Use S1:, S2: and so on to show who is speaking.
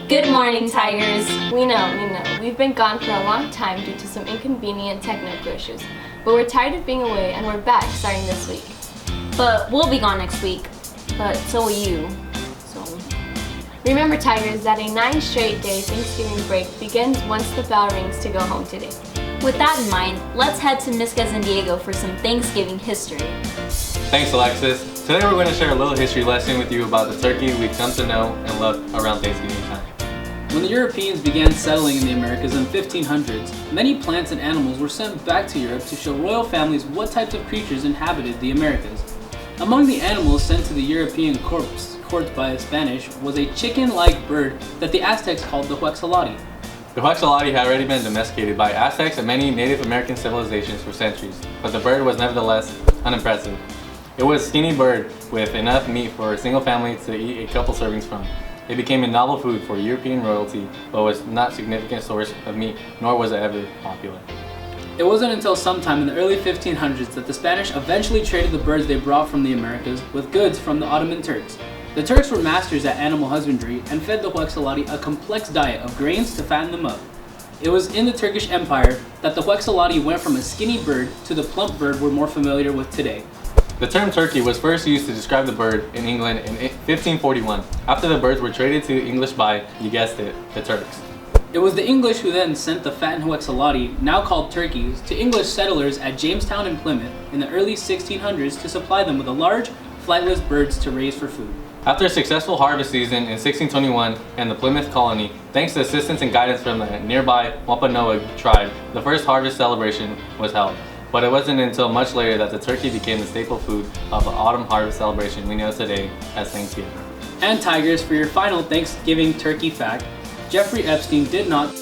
S1: Good morning, Tigers. We know. We've been gone for a long time due to some inconvenient technical issues, but we're tired of being away and we're back starting this week.
S2: But we'll be gone next week. But so will you. So
S1: remember, Tigers, that a 9 straight day Thanksgiving break begins once the bell rings to go home today.
S2: With that in mind, let's head to Miscas and Diego for some Thanksgiving history.
S3: Thanks, Alexis. Today we're going to share a little history lesson with you about the turkey we've come to know and love around Thanksgiving time.
S4: When the Europeans began settling in the Americas in the 1500s, many plants and animals were sent back to Europe to show royal families what types of creatures inhabited the Americas. Among the animals sent to the European courts by the Spanish was a chicken-like bird that the Aztecs called the huexolati.
S3: The huexolati had already been domesticated by Aztecs and many Native American civilizations for centuries, but the bird was nevertheless unimpressive. It was a skinny bird with enough meat for a single family to eat a couple servings from. It became a novel food for European royalty, but was not a significant source of meat, nor was it ever popular.
S4: It wasn't until sometime in the early 1500s that the Spanish eventually traded the birds they brought from the Americas with goods from the Ottoman Turks. The Turks were masters at animal husbandry and fed the huexolati a complex diet of grains to fatten them up. It was in the Turkish Empire that the huexolati went from a skinny bird to the plump bird we're more familiar with today.
S3: The term turkey was first used to describe the bird in England in 1541, after the birds were traded to English by, you guessed it, the Turks.
S4: It was the English who then sent the fattened huexolati, now called turkeys, to English settlers at Jamestown and Plymouth in the early 1600s to supply them with large, flightless birds to raise for food.
S3: After a successful harvest season in 1621 and the Plymouth colony, thanks to assistance and guidance from the nearby Wampanoag tribe, the first harvest celebration was held. But it wasn't until much later that the turkey became the staple food of the autumn harvest celebration we know today as Thanksgiving.
S4: And Tigers, for your final Thanksgiving turkey fact, Jeffrey Epstein did not